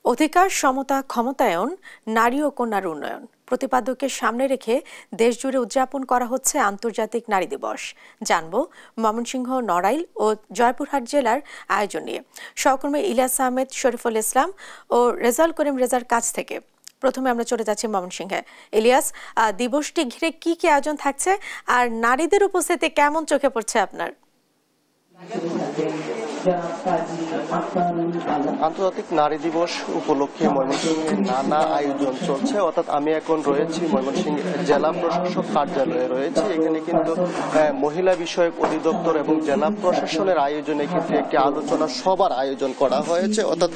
অধিকার, সমতা, ক্ষমতায়ন, নারী ও কন্যার উন্নয়ন প্রতিপাদ্যকে সামনে রেখে দেশজুড়ে উদযাপন করা হচ্ছে আন্তর্জাতিক নারী দিবস। জানব ময়মনসিংহ, নড়াইল ও জয়পুরহাট জেলার আয়োজন নিয়ে সহকর্মী ইলিয়াস আহমেদ, শরীফুল ইসলাম ও রেজাউল করিম রেজার কাছ থেকে। প্রথমে আমরা চলে যাচ্ছি ময়মনসিংহে। ইলিয়াস, দিবসটি ঘিরে কি কি আয়োজন থাকছে আর নারীদের উপস্থিতি কেমন চোখে পড়ছে আপনার? আন্তর্জাতিক নারী দিবস উপলক্ষে ময়মনসিংহে নানা আয়োজন চলছে। অর্থাৎ আমি এখন রয়েছি ময়মনসিংহ জেলা প্রশাসক কার্যালয়ে রয়েছি। এখানে কিন্তু মহিলা বিষয়ক অধিদপ্তর এবং জেলা প্রশাসনের আয়োজনে কিন্তু একটি আলোচনা সভার আয়োজন করা হয়েছে। অর্থাৎ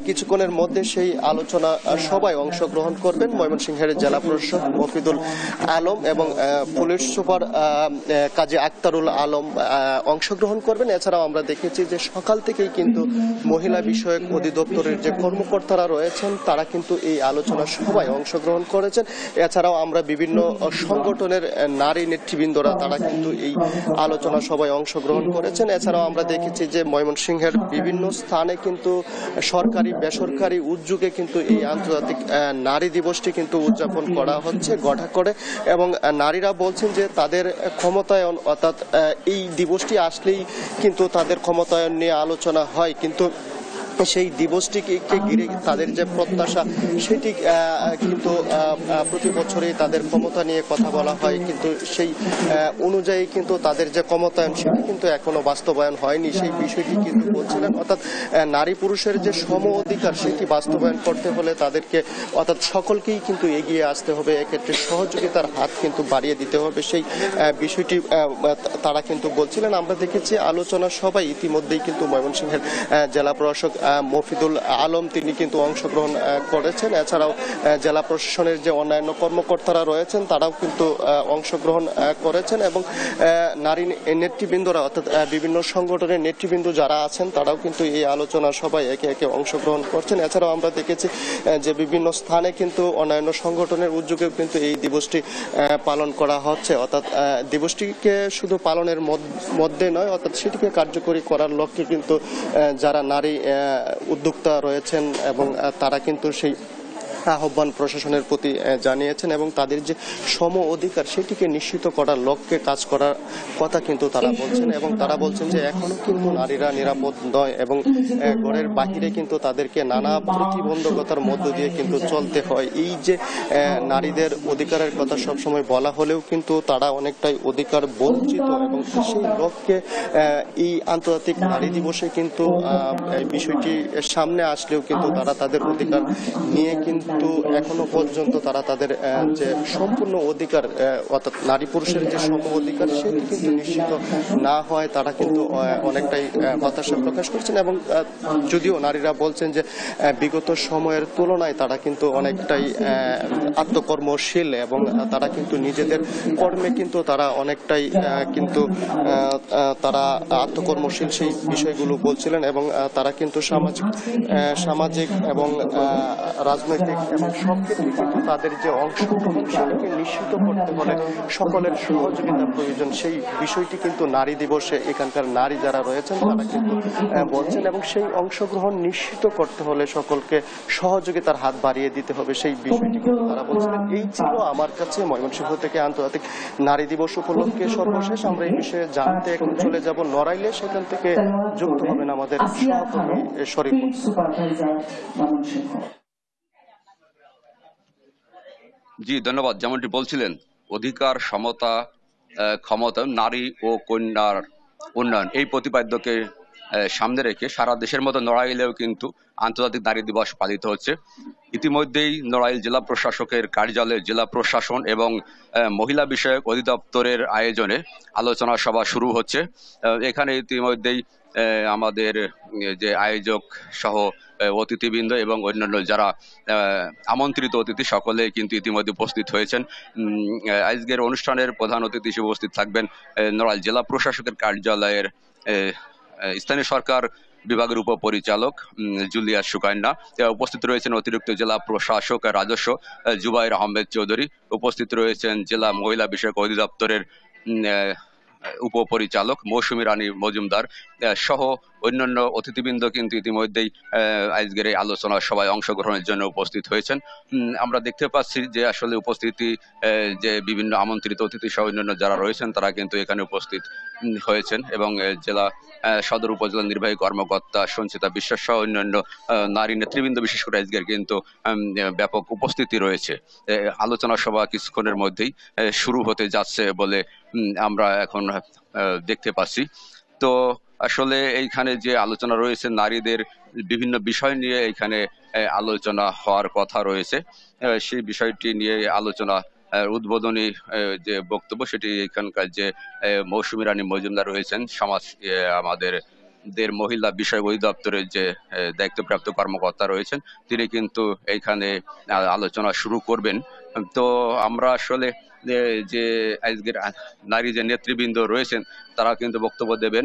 কিছুক্ষণের মধ্যে সেই আলোচনা সবাই অংশগ্রহণ করবেন। ময়মনসিংহের জেলা প্রশাসক মফিদুল আলম এবং পুলিশ সুপার কাজী আক্তারুল আলম অংশগ্রহণ করবেন। এছাড়াও আমরা দেখেছি যে সকাল থেকেই কিন্তু মহিলা বিষয়ক অধিদপ্তরের যে কর্মকর্তারা রয়েছেন তারা কিন্তু এই আলোচনা সভায় অংশগ্রহণ করেছেন। এছাড়াও আমরা বিভিন্ন সংগঠনের নারী নেতৃবৃন্দরা তারা কিন্তু এই আলোচনা সভায় অংশগ্রহণ করেছেন। এছাড়াও আমরা দেখেছি যে ময়মনসিংহের বিভিন্ন স্থানে কিন্তু সরকারি বেসরকারি উদ্যোগে কিন্তু এই আন্তর্জাতিক নারী দিবসটি কিন্তু উদযাপন করা হচ্ছে গঠা করে, এবং নারীরা বলছেন যে তাদের ক্ষমতায়ন, অর্থাৎ এই দিবসটি আসলেই কিন্তু তাদের ক্ষমতায়ন নিয়ে আলোচনা হয়, কিন্তু সেই দিবসটিকে ঘিরে তাদের যে প্রত্যাশা সেটি কিন্তু প্রতি বছরই তাদের ক্ষমতা নিয়ে কথা বলা হয়, কিন্তু সেই অনুযায়ী কিন্তু তাদের যে ক্ষমতায়ন সেটি কিন্তু এখনো বাস্তবায়ন হয়নি। সেই বিষয়টি কিন্তু বলছিলেন, অর্থাৎ নারী পুরুষের যে সম অধিকার সেটি বাস্তবায়ন করতে হলে তাদেরকে, অর্থাৎ সকলকেই কিন্তু এগিয়ে আসতে হবে। এক্ষেত্রে সহযোগিতার হাত কিন্তু বাড়িয়ে দিতে হবে, সেই বিষয়টি তারা কিন্তু বলছিলেন। আমরা দেখেছি আলোচনা সবাই ইতিমধ্যেই কিন্তু ময়মনসিংহের জেলা প্রশাসক মফিদুল আলম তিনি কিন্তু অংশগ্রহণ করেছেন। এছাড়াও জেলা প্রশাসনের যে অন্যান্য কর্মকর্তারা রয়েছেন তারাও কিন্তু অংশগ্রহণ করেছেন, এবং নারী নেতৃবৃন্দরা, অর্থাৎ বিভিন্ন সংগঠনের নেতৃবৃন্দ যারা আছেন তারাও কিন্তু এই আলোচনা সবাই একে একে অংশগ্রহণ করছেন। এছাড়াও আমরা দেখেছি যে বিভিন্ন স্থানে কিন্তু অন্যান্য সংগঠনের উদ্যোগেও কিন্তু এই দিবসটি পালন করা হচ্ছে। অর্থাৎ দিবসটিকে শুধু পালনের মধ্যে নয়, অর্থাৎ সেটিকে কার্যকরী করার লক্ষ্যে কিন্তু যারা নারী উদ্যোক্তা রয়েছেন এবং তারা কিন্তু সেই আহ্বান প্রশাসনের প্রতি জানিয়েছেন, এবং তাদের যে সম অধিকার সেটিকে নিশ্চিত করার লক্ষ্যে কাজ করার কথা কিন্তু তারা বলছেন। এবং তারা বলছেন যে এখনো কিন্তু নারীরা নিরাপদ নয়, এবং ঘরের বাহিরে কিন্তু তাদেরকে নানা প্রতিবন্ধকতার মধ্য দিয়ে কিন্তু চলতে হয়। এই যে নারীদের অধিকারের কথা সবসময় বলা হলেও কিন্তু তারা অনেকটাই অধিকার বঞ্চিত, এবং সেই লক্ষ্যে এই আন্তর্জাতিক নারী দিবসে কিন্তু বিষয়টি সামনে আসলেও কিন্তু তারা তাদের অধিকার নিয়ে কিন্তু এখনো পর্যন্ত তারা তাদের যে সম্পূর্ণ অধিকার, অর্থাৎ নারী পুরুষের যে সম অধিকার সেটি কিন্তু নিশ্চিত না হয়, তারা কিন্তু অনেকটাই হতাশা প্রকাশ করছেন। এবং যদিও নারীরা বলছেন যে বিগত সময়ের তুলনায় তারা কিন্তু অনেকটাই আত্মকর্মশীল, এবং তারা কিন্তু নিজেদের কর্মে কিন্তু তারা অনেকটাই কিন্তু তারা আত্মকর্মশীল সেই বিষয়গুলো বলছিলেন, এবং তারা কিন্তু সামাজিক এবং রাজনৈতিক এবং সব ক্ষেত্রে কিন্তু তাদের যে অংশগ্রহণ সেটাকে নিশ্চিত করতে হলে সকলের সহযোগিতা প্রয়োজন। সেই বিষয়টি কিন্তু নারী দিবসে এখানকার নারী যারা রয়েছেন তারা কিন্তু বলছেন, এবং সেই অংশগ্রহণ নিশ্চিত করতে হলে সকলকে সহযোগিতার হাত বাড়িয়ে দিতে হবে, সেই বিষয়টি কিন্তু তারা বলছিলেন। এই ছিল আমার কাছে ময়মনসিংহ থেকে আন্তর্জাতিক নারী দিবস উপলক্ষে সর্বশেষ। আমরা এই বিষয়ে জানতে এখন চলে যাব নড়াইলে, সেখান থেকে যুক্ত হবেন আমাদের সহকর্মী শরীফুল। জি ধন্যবাদ। যেমনটি বলছিলেন, অধিকার, সমতা, ক্ষমতা, নারী ও কন্যার উন্নয়ন এই প্রতিপাদ্যকে সামনে রেখে সারা দেশের মতো নড়াইলেও কিন্তু আন্তর্জাতিক নারী দিবস পালিত হচ্ছে। ইতিমধ্যেই নড়াইল জেলা প্রশাসকের কার্যালয়ে জেলা প্রশাসন এবং মহিলা বিষয়ক অধিদপ্তরের আয়োজনে আলোচনা সভা শুরু হচ্ছে। এখানে ইতিমধ্যেই আমাদের যে আয়োজক সহ অতিথিবৃন্দ এবং অন্যান্য যারা আমন্ত্রিত অতিথি সকলে কিন্তু ইতিমধ্যে উপস্থিত হয়েছেন। আজকের অনুষ্ঠানের প্রধান অতিথি হিসেবে উপস্থিত থাকবেন নড়াইল জেলা প্রশাসকের কার্যালয়ের স্থানীয় সরকার বিভাগের উপপরিচালক জুলিয়া সুকান্না। উপস্থিত রয়েছেন অতিরিক্ত জেলা প্রশাসক রাজস্ব জুবাইর আহমেদ চৌধুরী। উপস্থিত রয়েছেন জেলা মহিলা বিষয়ক অধিদপ্তরের উপপরিচালক মৌসুমী রানী মজুমদার। সহ অন্যান্য অতিথিবৃন্দ কিন্তু ইতিমধ্যেই আজকের এই আলোচনা সভায় অংশগ্রহণের জন্য উপস্থিত হয়েছেন। আমরা দেখতে পাচ্ছি যে আসলে উপস্থিতি যে বিভিন্ন আমন্ত্রিত অতিথি সহ অন্যান্য যারা রয়েছেন তারা কিন্তু এখানে উপস্থিত হয়েছেন এবং জেলা সদর উপজেলা নির্বাহী কর্মকর্তা সঞ্চিতা বিশ্বাস সহ অন্যান্য নারী নেতৃবৃন্দ বিশেষ করে আজকের কিন্তু ব্যাপক উপস্থিতি রয়েছে। আলোচনা সভা কিছুক্ষণের মধ্যেই শুরু হতে যাচ্ছে বলে আমরা এখন দেখতে পাচ্ছি। তো আসলে এইখানে যে আলোচনা রয়েছে নারীদের বিভিন্ন বিষয় নিয়ে এখানে আলোচনা হওয়ার কথা রয়েছে, সেই বিষয়টি নিয়ে আলোচনা উদ্বোধনী যে বক্তব্য সেটি এখানকার যে মৌসুমী রানী মজুমদার রয়েছেন আমাদের মহিলা বিষয় অধিদপ্তরের যে দায়িত্বপ্রাপ্ত কর্মকর্তা রয়েছেন তিনি কিন্তু এইখানে আলোচনা শুরু করবেন। তো আমরা আসলে যে আজকের নারী যে নেতৃবৃন্দ রয়েছেন তারা কিন্তু বক্তব্য দেবেন।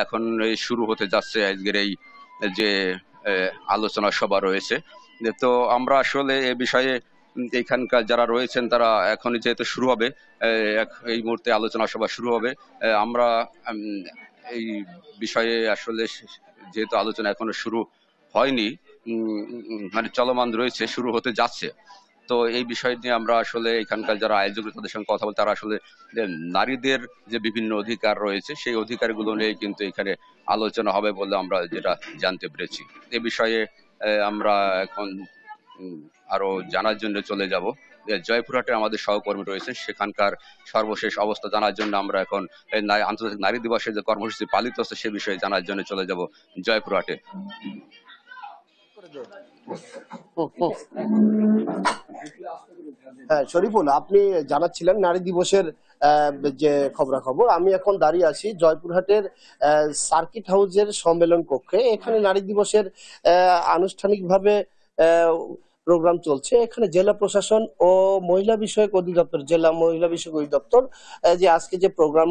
এখন শুরু হতে যাচ্ছে আজকের এই যে আলোচনা সভা রয়েছে। তো আমরা আসলে এ বিষয়ে এখানকার যারা রয়েছেন তারা এখন যেহেতু শুরু হবে, এই মুহূর্তে আলোচনা সভা শুরু হবে, আমরা এই বিষয়ে আসলে যেহেতু আলোচনা এখনো শুরু হয়নি, মানে চলমান রয়েছে, শুরু হতে যাচ্ছে, তো এই বিষয় নিয়ে আমরা আসলে এখানকার যারা আয়োজক তাদের সঙ্গে কথা বলতে তারা আসলে নারীদের যে বিভিন্ন অধিকার রয়েছে সেই অধিকারগুলো নিয়ে কিন্তু এখানে আলোচনা হবে বলে আমরা যেটা জানতে পেরেছি। এ বিষয়ে আমরা এখন আরো জানার জন্য চলে যাব জয়পুরহাটে আমাদের সহকর্মী রয়েছে, সেখানকার সর্বশেষ অবস্থা জানার জন্য আমরা এখন আন্তর্জাতিক নারী দিবসের যে কর্মসূচি পালিত হচ্ছে সে বিষয়ে জানার জন্য চলে যাব জয়পুরহাটে। হ্যাঁ শরীফুল, আপনি জানাচ্ছিলেন নারী দিবসের যে খবরাখবর। আমি এখন দাঁড়িয়ে আছি জয়পুরহাটের সার্কিট হাউসের সম্মেলন কক্ষে। এখানে নারী দিবসের আনুষ্ঠানিকভাবে প্রোগ্রাম চলছে। এখানে জেলা প্রশাসন ও মহিলা বিষয়ক অধিদপ্তর, জেলা মহিলা বিষয়ক অধিদপ্তর যে আজকে যে প্রোগ্রাম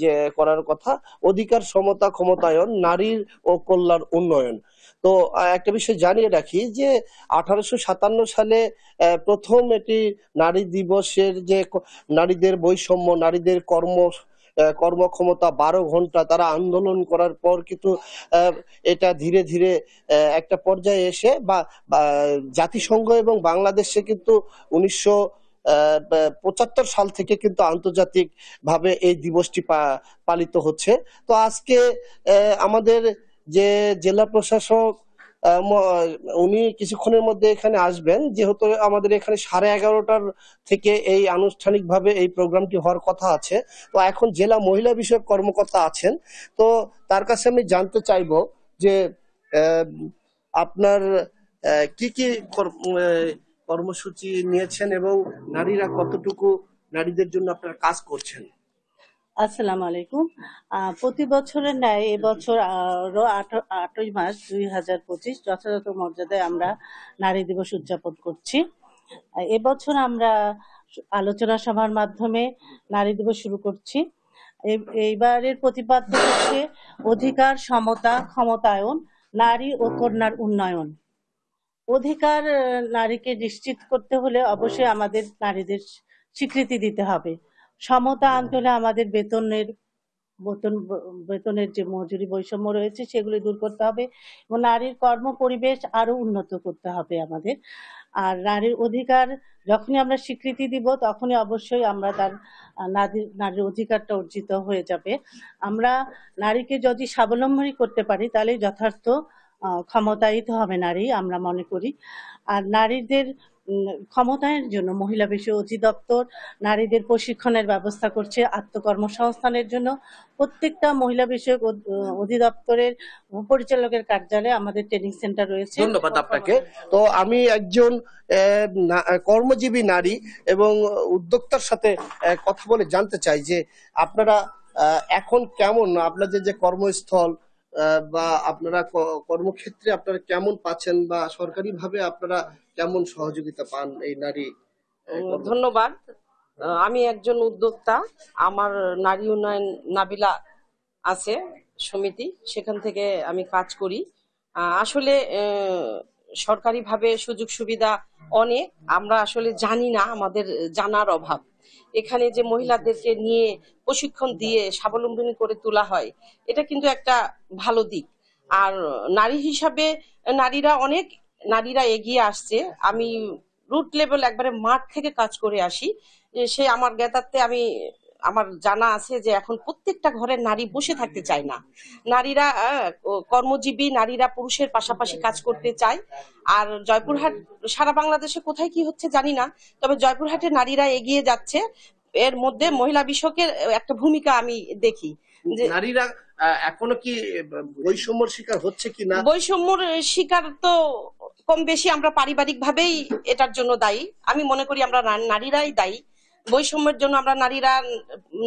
যে করার কথা, অধিকার সমতা ক্ষমতায়ন নারীর ও কল্যাণ উন্নয়ন। তো একটা বিষয় জানিয়ে রাখি যে 1857 সালে প্রথম এটি নারী দিবসের যে নারীদের বৈষম্য, নারীদের কর্মক্ষমতা 12 ঘন্টা তারা আন্দোলন করার পর কিন্তু এটা ধীরে ধীরে একটা পর্যায়ে এসে বা জাতিসংঘ এবং বাংলাদেশে কিন্তু 1975 সাল থেকে কিন্তু আন্তর্জাতিক ভাবে এই দিবসটি পালিত হচ্ছে। তো আজকে আমাদের যে জেলা প্রশাসক উনি কিছুক্ষণের মধ্যে এখানে আসবেন, যেহেতু আমাদের এখানে 11:30টার থেকে এই আনুষ্ঠানিকভাবে এই প্রোগ্রামটি হওয়ার কথা আছে। তো এখন জেলা মহিলা বিষয়ক কর্মকর্তা আছেন, তো তার কাছে আমি জানতে চাইবো যে আপনার কি কি কর্মসূচি নিয়েছেন এবং নারীরা কতটুকু নারীদের জন্য আপনারা কাজ করছেন। আসসালামু আলাইকুম। প্রতি বছরের ন্যায় এবছর আরো 8ই মার্চ 2025 যথাযথ মর্যাদায় আমরা নারী দিবস উদযাপন করছি। এবছর আমরা আলোচনা সভার মাধ্যমে নারী দিবস শুরু করছি। এইবারের প্রতিপাদ্য হচ্ছে অধিকার সমতা ক্ষমতায়ন নারী ও কন্যার উন্নয়ন। অধিকার নারীকে নিশ্চিত করতে হলে অবশ্যই আমাদের নারীদের স্বীকৃতি দিতে হবে। সমতা আনতে হলে আমাদের বেতনের যে মজুরি বৈষম্য রয়েছে সেগুলি দূর করতে হবে এবং নারীর কর্ম পরিবেশ আরো উন্নত করতে হবে আমাদের। আর নারীর অধিকার যখনই আমরা স্বীকৃতি দিব তখনই অবশ্যই আমরা তার নারীর অধিকারটা অর্জিত হয়ে যাবে। আমরা নারীকে যদি স্বাবলম্বী করতে পারি তাহলে যথার্থ ক্ষমতায়িত হবে নারী, আমরা মনে করি। আর নারীদের ক্ষমতায়নের জন্য মহিলা বিষয় অধিদপ্তর নারীদের প্রশিক্ষণের ব্যবস্থা করছে। আত্মকর্মসংস্থানের জন্য প্রত্যেকটা মহিলা বিষয়ক অধিদপ্তরের পরিচালকের কার্যালয়ে আমাদের ট্রেনিং সেন্টার রয়েছে। ধন্যবাদ আপনাকে। তো আমি একজন কর্মজীবী নারী এবং উদ্যোক্তার সাথে কথা বলে জানতে চাই যে আপনারা এখন কেমন, আপনাদের যে কর্মস্থল বা আপনারা কর্মক্ষেত্রে আপনারা কেমন পাচ্ছেন বা সরকারিভাবে আপনারা কেমন সহযোগিতা পান এই নারী? ধন্যবাদ। আমি একজন উদ্যোক্তা। আমার নারী উন্নয়ন নাবিলা আছে সমিতি, সেখান থেকে আমি কাজ করি। আসলে সরকারিভাবে সুযোগ সুবিধা অনেক, আমরা আসলে জানি না, আমাদের জানার অভাব। এখানে যে মহিলাদেরকে নিয়ে প্রশিক্ষণ দিয়ে স্বাবলম্বী করে তোলা হয়, এটা কিন্তু একটা ভালো দিক। আর নারী হিসাবে নারীরা এগিয়ে আসছে। আমি রুট লেভেল একবারে মাঠ থেকে কাজ করে আসি, সে আমার জ্ঞাতার্থে আমার জানা আছে যে এখন প্রত্যেকটা ঘরের নারী বসে থাকতে চায় না। নারীরা কর্মজীবী, নারীরা পুরুষের পাশাপাশি কাজ করতে চায়। আর জয়পুরহাট, সারা বাংলাদেশে কোথায় কি হচ্ছে জানি না, তবে জয়পুরহাটে নারীরা এগিয়ে যাচ্ছে। এর মধ্যে মহিলা বিষয়কের একটা ভূমিকা আমি দেখি। যে নারীরা এখনো কি বৈষম্যর শিকার হচ্ছে কি না? বৈষম্যর শিকার তো কম বেশি আমরা পারিবারিক ভাবেই এটার জন্য দায়ী। আমি মনে করি আমরা নারীরাই দায়ী বৈষম্যের জন্য। আমরা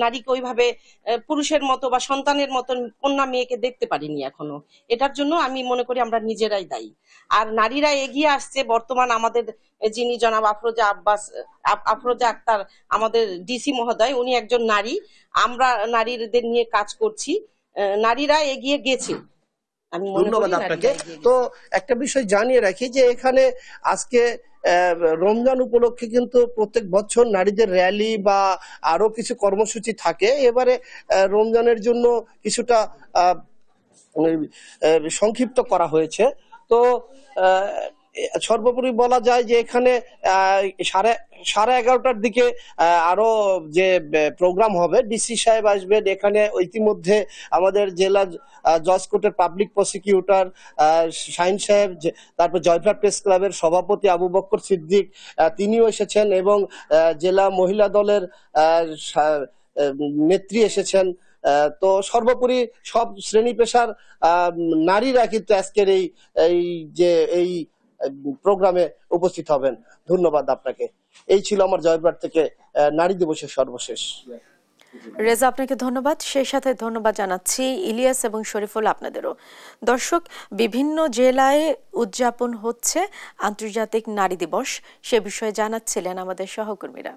নারীকে ওইভাবে পুরুষের মতো বা সন্তানের মতন কন্যা মেয়েকে দেখতে পারিনি এখনো। এটার জন্য আমি মনে করি আমরা নিজেরাই দায়ী। আর নারীরা এগিয়ে আসছে। বর্তমান আমাদের যিনি জনাব আফরোজা আক্তার, আমাদের ডিসি মহোদয়, উনি একজন নারী। আমরা নারীদের নিয়ে কাজ করছি, নারীরা এগিয়ে গেছে। ধন্যবাদ আপনাকে। তো একটা বিষয় জানিয়ে রাখি যে এখানে আজকে রমজান উপলক্ষে কিন্তু প্রত্যেক বছর নারীদের র্যালি বা আরো কিছু কর্মসূচি থাকে। এবারে রমজানের জন্য কিছুটা সংক্ষিপ্ত করা হয়েছে। তো সর্বোপরি বলা যায় যে এখানে 11:30টার দিকে আরো যে প্রোগ্রাম হবে, ডিসি সাহেব আসবেন এখানে। ইতিমধ্যে আমাদের জেলা জজ কোর্টের পাবলিক প্রসিকিউটর শাহিন সাহেব, তারপর জয়পুরহাট প্রেস ক্লাবের সভাপতি আবু বকর সিদ্দিক, তিনিও এসেছেন, এবং জেলা মহিলা দলের নেত্রী এসেছেন। তো সর্বোপরি সব শ্রেণী পেশার নারীরা কিন্তু আজকের এই প্রোগ্রামে উপস্থিত হবেন। ধন্যবাদ আপনাকে। এই ছিল আমার জয়পুরহাট থেকে নারী দিবসের সর্বশেষ। রেজা, আপনাকে ধন্যবাদ। সেই সাথে ধন্যবাদ জানাচ্ছি ইলিয়াস এবং শরীফুল আপনাদেরও। দর্শক, বিভিন্ন জেলায় উদযাপন হচ্ছে আন্তর্জাতিক নারী দিবস, সে বিষয়ে জানাচ্ছিলেন আমাদের সহকর্মীরা।